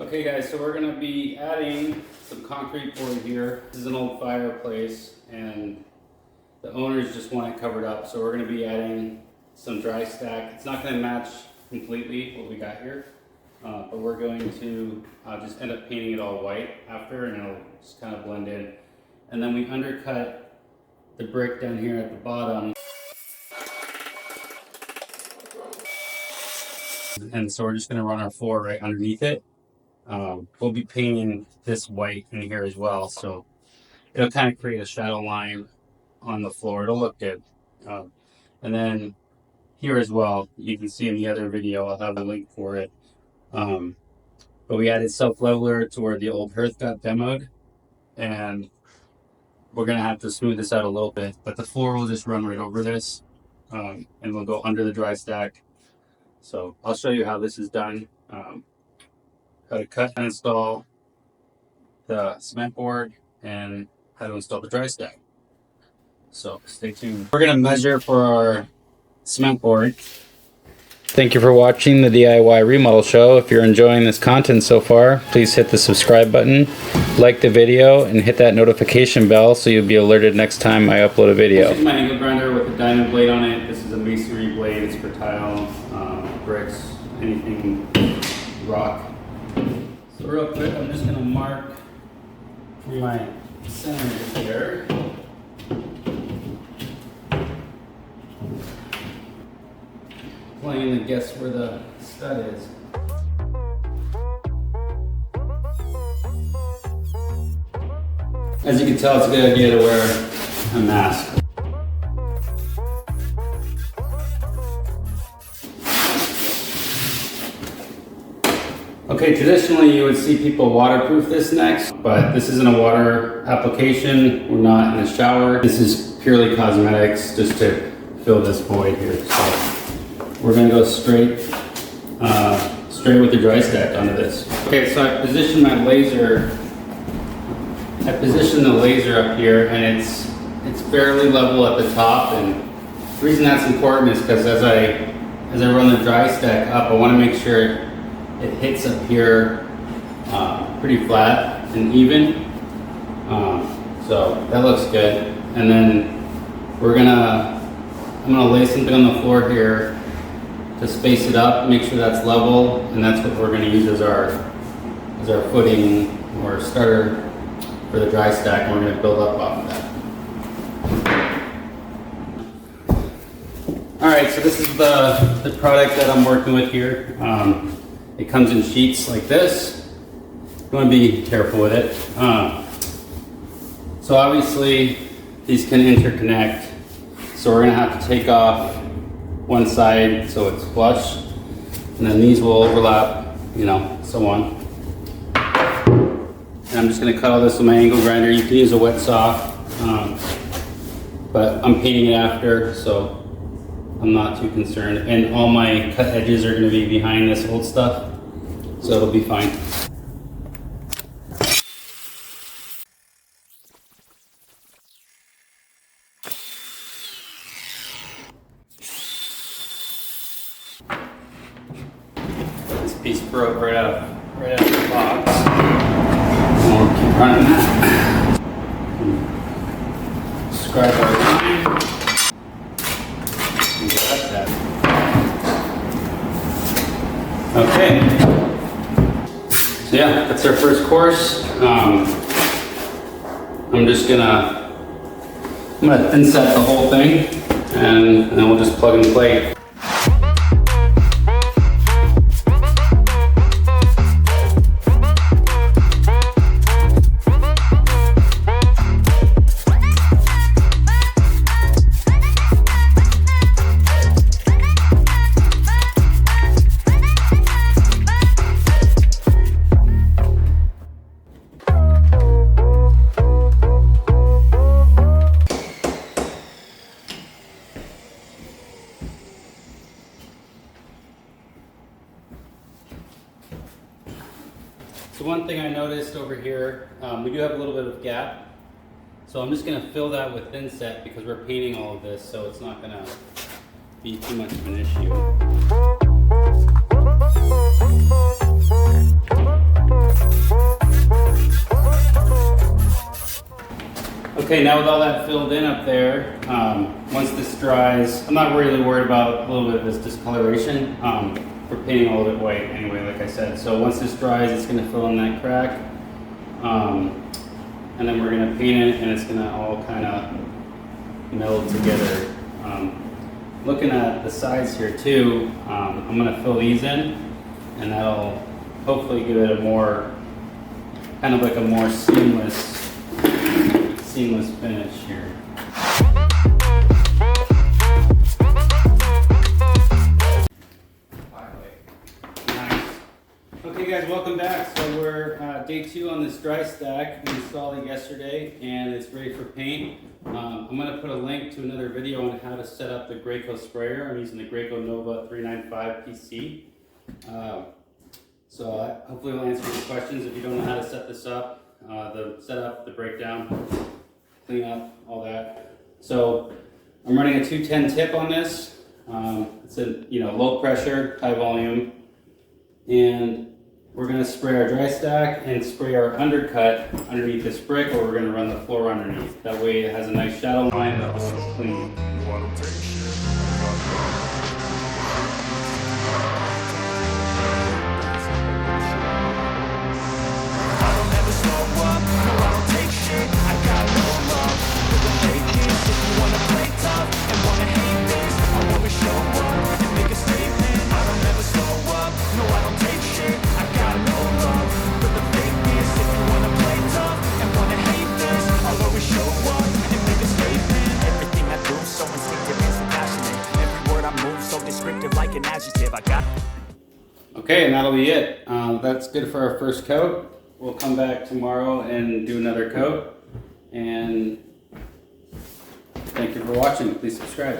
Okay guys, so we're going to be adding some concrete poured here. This is an old fireplace and the owners just want it covered up. So we're going to be adding some dry stack. It's not going to match completely what we got here, but we're going to just end up painting it all white after, and it'll just kind of blend in. And then we undercut the brick down here at the bottom. And so we're just going to run our floor right underneath it. We'll be painting this white in here as well, so it'll kind of create a shadow line on the floor. It'll look good. And then here as well, you can see in the other video, I'll have a link for it. But we added self-leveler to where the old hearth got demoed, and we're gonna have to smooth this out a little bit, but the floor will just run right over this, and we'll go under the dry stack. So I'll show you how this is done. How to cut and install the cement board and how to install the dry stack. So stay tuned. We're gonna measure for our cement board. Thank you for watching the DIY remodel show. If you're enjoying this content so far, please hit the subscribe button, like the video, and hit that notification bell so you'll be alerted next time I upload a video. This is my angle grinder with a diamond blade on it. This is a masonry blade. It's for tile, bricks, anything rock. So real quick, I'm just going to mark for my center here. Playing to guess where the stud is. As you can tell, it's a good idea to wear a mask. Okay, traditionally you would see people waterproof this next, but this isn't a water application. We're not in the shower. This is purely cosmetics, just to fill this void here. So we're gonna go straight with the dry stack onto this. Okay, so I positioned my laser. I positioned the laser up here, and it's fairly level at the top. And the reason that's important is because as I run the dry stack up, I want to make sure it hits up here pretty flat and even. So that looks good. And then I'm gonna lay something on the floor here to space it up, make sure that's level, and that's what we're gonna use as our footing or starter for the dry stack, and we're gonna build up off of that. All right, so this is the product that I'm working with here. It comes in sheets like this. You wanna be careful with it. So obviously these can interconnect. So we're gonna have to take off one side so it's flush, and then these will overlap, so on. And I'm just going to cut all this with my angle grinder. You can use a wet saw, but I'm painting it after, so I'm not too concerned. And all my cut edges are going to be behind this old stuff, so it'll be fine. Piece broke right out of the box. And we'll keep running that. Scribe our line. And cut that. Okay. So yeah, that's our first course. I'm gonna thin set the whole thing, and then we'll just plug and play. So one thing I noticed over here, we do have a little bit of gap. So I'm just gonna fill that with thin set because we're painting all of this, so it's not gonna be too much of an issue. Okay, now with all that filled in up there, once this dries, I'm not really worried about a little bit of this discoloration. We're painting all of it white anyway, like I said. So once this dries, it's gonna fill in that crack. And then we're gonna paint it and it's gonna all kind of meld together. Looking at the sides here too, I'm gonna fill these in and that'll hopefully give it a more, kind of like a more seamless finish here. Nice. Okay guys, welcome back. So we're day 2 on this dry stack. We installed it yesterday and it's ready for paint. I'm going to put a link to another video on how to set up the Graco sprayer. I'm using the Graco Nova 395 PC. So hopefully I'll answer your questions if you don't know how to set this up, the setup, the breakdown, clean up, all that. So I'm running a 210 tip on this. It's a low pressure, high volume, and we're going to spray our dry stack and spray our undercut underneath this brick, or we're going to run the floor underneath. That way it has a nice shadow line that looks clean. Okay, and that'll be it. That's good for our first coat. We'll come back tomorrow and do another coat. And thank you for watching. Please subscribe.